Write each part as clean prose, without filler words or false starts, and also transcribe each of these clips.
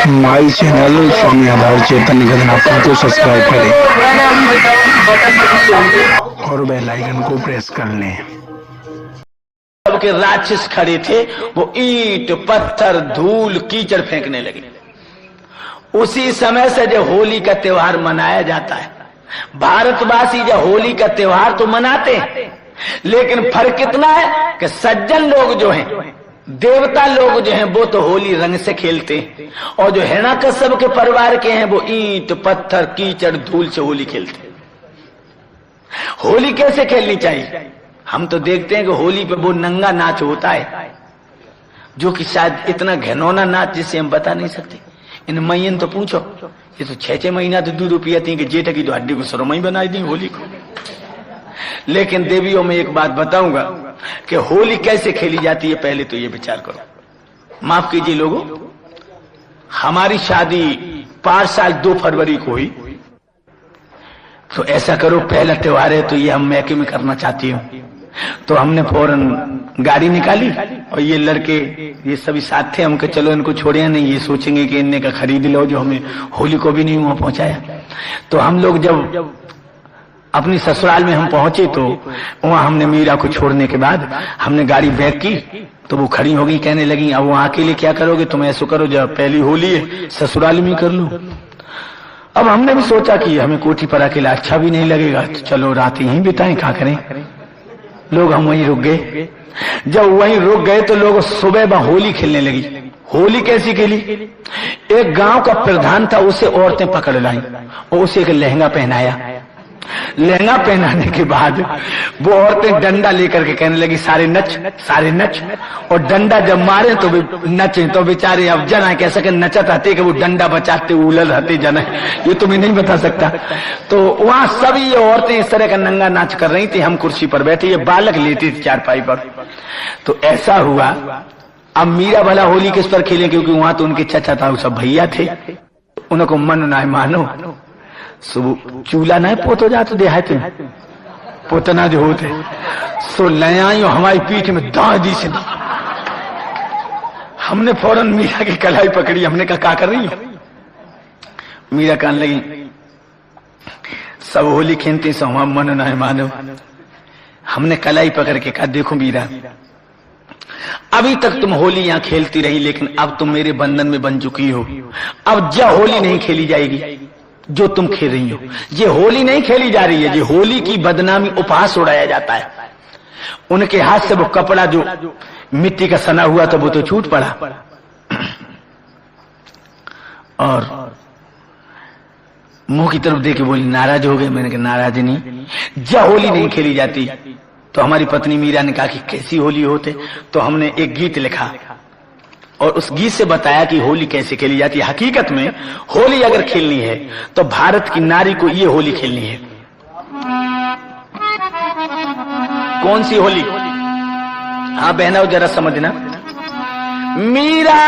My channel स्वामी आधार चैतन्य गदनापुर को subscribe करें और बेल आइकन को प्रेस कर लें। सबके राक्षस खड़े थे, वो ईंट पत्थर धूल कीचड़ फेंकने लगे। उसी समय से जो होली का त्योहार मनाया जाता है, भारतवासी जो होली का त्योहार तो मनाते हैं, लेकिन फर्क कितना है कि सज्जन लोग जो हैं, देवता लोग जो हैं, वो तो होली रंग से खेलते हैं, और जो हिरण्यकश्यप के परिवार के हैं वो ईंट पत्थर कीचड़ धूल से होली खेलते हैं। होली कैसे खेलनी चाहिए? हम तो देखते हैं कि होली पे वो नंगा नाच होता है, जो कि शायद इतना घिनौना नाच जिसे हम बता नहीं सकते। इन मैयन तो पूछो, ये तो 6-6 महीना तो दूध पियाती कि जेठ की तो हड्डी को सरमई बना दी होली को। लेकिन देवियों में एक बात बताऊंगा कि होली कैसे खेली जाती है, पहले तो ये विचार करो। माफ कीजिए लोगों, हमारी शादी 5 साल 2 फरवरी को हुई, तो ऐसा करो पहला त्योहार है तो ये हम मैके में करना चाहती हूँ। तो हमने फौरन गाड़ी निकाली और ये लड़के ये सभी साथ थे, हमको चलो इनको छोड़े नहीं, ये सोचेंगे कि इनने का खरीद लो जो हमें होली को भी नहीं वहां पहुंचाया। तो हम लोग जब अपनी ससुराल में हम पहुंचे तो वहां हमने मीरा को छोड़ने के बाद हमने गाड़ी बैक की, तो वो खड़ी हो गई, कहने लगी अब वहां अकेले क्या करोगे, तुम ऐसा करो जब पहली होली है ससुराल में कर लो। अब हमने भी सोचा कि हमें कोठी पर अकेला अच्छा भी नहीं लगेगा, तो चलो रात यहीं बिताएं, क्या करें। लोग हम वहीं रुक गए। जब वहीं रुक गए तो लोग सुबह होली खेलने लगी। होली कैसी खेली? एक गांव का प्रधान था, उसे औरतें पकड़ लाई और उसे एक लहंगा पहनाया। लहंगा पहनाने के बाद वो औरतें डंडा लेकर के कहने लगी सारे नच सारे नच, और डंडा जब मारे तो नचे। तो बेचारे अब जना कैसे के नचत आते कि वो डंडा बचाते उलल रहते जना, ये तुम्हें नहीं बता सकता। तो वहां सभी ये औरतें इस तरह का नंगा नाच कर रही थी, हम कुर्सी पर बैठे, ये बालक लेती थी चारपाई पर। तो ऐसा हुआ, अब मीरा भला होली किस पर खेले, क्योंकि वहां तो उनके चचा था, सब भैया थे, उनको मन ना मानो सुबह चूल्हा नहीं पोतो जाते देहात में पोतना जो होते सो लयाई हमारी पीठ में दादी से। हमने फौरन मीरा की कलाई पकड़ी, हमने कहा क्या कर रही हो? मीरा कहने लगी सब होली खेलते सो हम मन ना मानो। हमने कलाई पकड़ के कहा देखो मीरा, अभी तक तुम होली यहां खेलती रही, लेकिन अब तुम मेरे बंधन में बन चुकी हो। अब जो होली नहीं खेली जाएगी जो तुम खेल रही हो, ये होली नहीं खेली जा रही है, ये होली की बदनामी उपहास उड़ाया जाता है। उनके हाथ से वो कपड़ा जो मिट्टी का सना हुआ था वो तो छूट पड़ा, और मुंह की तरफ देके बोली नाराज हो गए। मैंने कहा नाराज नहीं, जब होली नहीं खेली जाती। तो हमारी पत्नी मीरा ने कहा कि कैसी होली होते, तो हमने एक गीत लिखा और उस गीत से बताया कि होली कैसे खेली जाती है। हकीकत में होली अगर खेलनी है तो भारत की नारी को ये होली खेलनी है। कौन सी होली? हाँ बहना जरा समझना। मीरा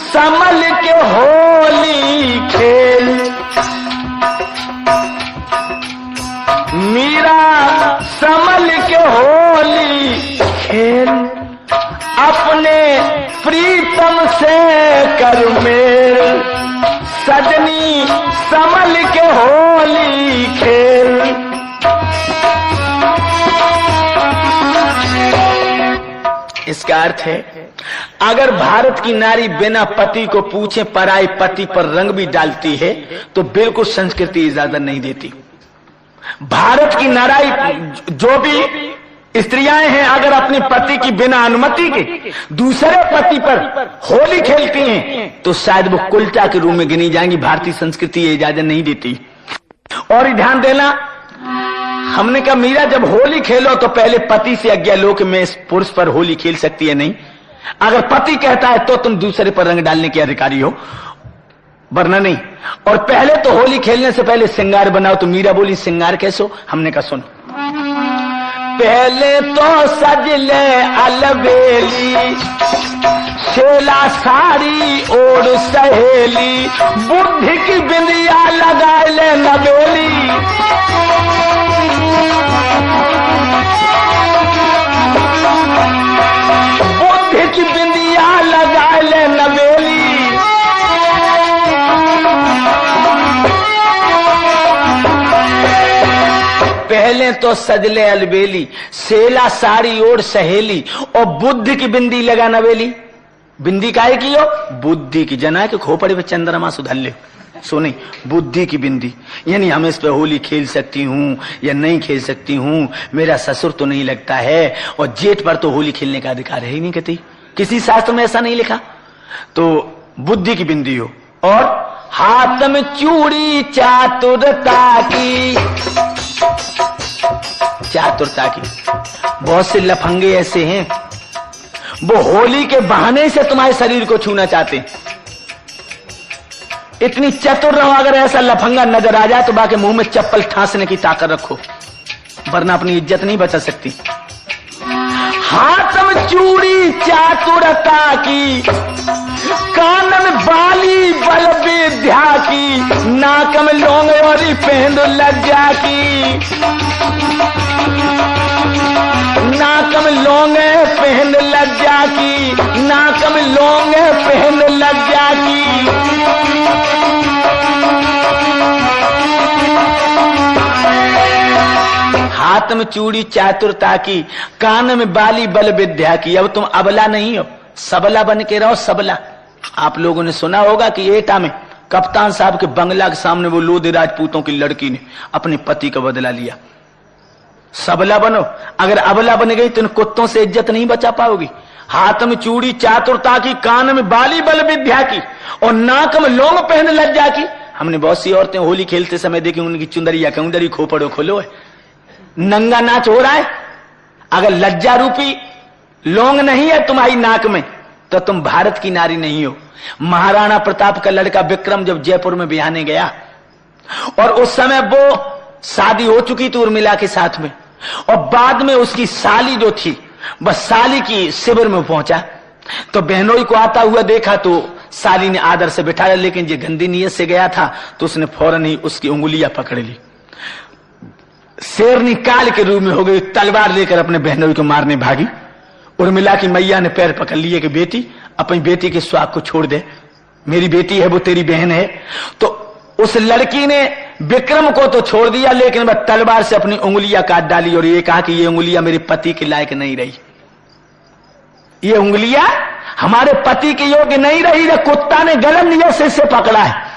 समल के होली खेल, मीरा समल के होली खेल, अपने प्रीतम से कर मेल, सजनी समल के होली खेल। इसका अर्थ है अगर भारत की नारी बिना पति को पूछे पराये पति पर रंग भी डालती है तो बिल्कुल संस्कृति इजाजत नहीं देती। भारत की नारी जो भी स्त्रियां हैं, अगर अपने पति की बिना अनुमति के दूसरे पति पर होली खेलती हैं तो शायद वो कुलचा के रूप में गिनी जाएंगी। भारतीय संस्कृति ये इजाजत नहीं देती। और ध्यान देना, हमने कहा मीरा जब होली खेलो तो पहले पति से आज्ञा लो कि मैं इस पुरुष पर होली खेल सकती है नहीं। अगर पति कहता है तो तुम दूसरे पर रंग डालने के अधिकारी हो, वरना नहीं। और पहले तो होली खेलने से पहले श्रृंगार बनाओ। तो मीरा बोली श्रृंगार कैसे हो? हमने कहा सुन, पहले तो सज ले अलबेली, शेला साड़ी ओढ़ सहेली, बुद्धि की बिंदिया लगा ले नवेली, बुद्धि की बिंदिया लगा ले नवेली, चले तो सजले अलबेली, सेला साड़ी ओढ़ सहेली, और बुद्ध की बिंदी लगा नवेली। बिंदी काहे की हो? बुद्धि की। जना के खोपड़े पे चंद्रमा सुधर ले, सुनी, बुद्धि की बिंदी। यानी हम इस पे होली खेल सकती हूँ या नहीं खेल सकती हूँ, मेरा ससुर तो नहीं लगता है, और जेठ पर तो होली खेलने का अधिकार है ही नहीं, कहती किसी शास्त्र में ऐसा नहीं लिखा। तो बुद्धि की बिंदी हो, और हाथ में चूड़ी चातुरता की, चातुरता की। बहुत से लफंगे ऐसे हैं, वो होली के बहाने से तुम्हारे शरीर को छूना चाहते हैं। इतनी चतुर रहो, अगर ऐसा लफंगा नजर आ जाए तो बाकी मुंह में चप्पल ठांसने की ताकत रखो, वरना अपनी इज्जत नहीं बचा सकती। हाथ में चूड़ी चातुरता की, कान में बाली बल विद्या की, नाक में लौंग और पहन लज्जा की, नाक में लौंग पहन लज्जा की, नाक में लौंग पहन लज्जा की। हाथ में चूड़ी चातुरता की, कान में बाली बल विद्या की। अब तुम अबला नहीं हो, सबला बन के रहो, सबला। आप लोगों ने सुना होगा कि एटा में कप्तान साहब के बंगला के सामने वो लोधी राजपूतों की लड़की ने अपने पति का बदला लिया। सबला बनो, अगर अबला बन गई तो इन कुत्तों से इज्जत नहीं बचा पाओगी। हाथ में चूड़ी चातुरता की, कान में बाली बल विद्या की, और नाक में लौंग पहन लज्जा की। हमने बहुत सी औरतें होली खेलते समय देखी, उनकी चुंदरिया कौंदरी खोपड़ो खोलो है, नंगा नाच हो रहा है। अगर लज्जा रूपी लौंग नहीं है तुम्हारी नाक में तो तुम भारत की नारी नहीं हो। महाराणा प्रताप का लड़का विक्रम जब जयपुर में बिहाने गया, और उस समय वो शादी हो चुकी थी उर्मिला के साथ में, और बाद में उसकी साली जो थी, बस साली की शिविर में पहुंचा तो बहनोई को आता हुआ देखा तो साली ने आदर से बिठाया, लेकिन ये गंदी नीयत से गया था तो उसने फौरन ही उसकी उंगलियां पकड़ ली। शेरनी काल के रूप में हो गई, तलवार लेकर अपने बहनोई को मारने भागी। उर्मिला की मैया ने पैर पकड़ लिए कि बेटी अपनी बेटी के स्वाग को छोड़ दे, मेरी बेटी है वो तेरी बहन है। तो उस लड़की ने विक्रम को तो छोड़ दिया, लेकिन वह तलवार से अपनी उंगलियां काट डाली और ये कहा कि ये उंगलियां मेरे पति के लायक नहीं रही, ये उंगलियां हमारे पति के योग्य नहीं रही, कुत्ता ने गलत नियत से इसे पकड़ा है।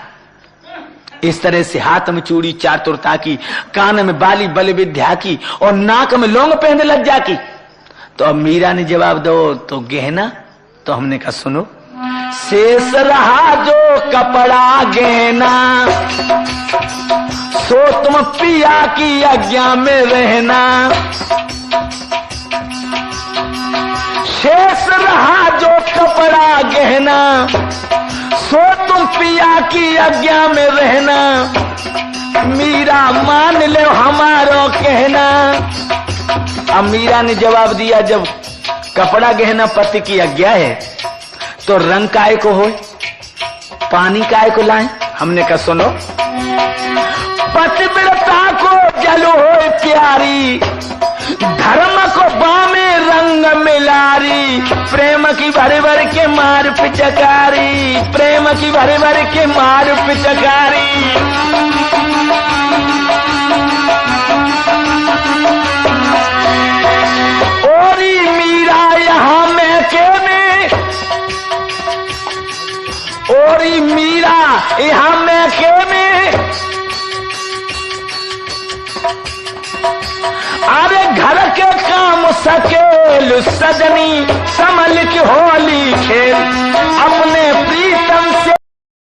इस तरह से हाथ में चूड़ी चातुरता की, कान में बाली बल विद्या की, और नाक में लौंग पहन लज्जा की। तो अब मीरा ने जवाब दो तो गहना, तो हमने कहा सुनो, शेष रहा जो कपड़ा गहना, सो तुम पिया की आज्ञा में रहना। शेष रहा जो कपड़ा गहना, सो तुम पिया की आज्ञा में रहना। मीरा मान ले हमारो कहना। अब मीरा ने जवाब दिया, जब कपड़ा गहना पति की आज्ञा है तो रंग काय को हो, पानी काय को लाएं। हमने कहा सुनो, पतिव्रता को जल हो प्यारी, धर्म को बामे रंग मिलारी। प्रेम की भर भर के मार पिचकारी, प्रेम की भर भर के मार पिचकारी। ओरी मीरा यहाँ मैके में, ओरी मीरा यहाँ मैके में, अरे घर के काम सकेल सजनी सम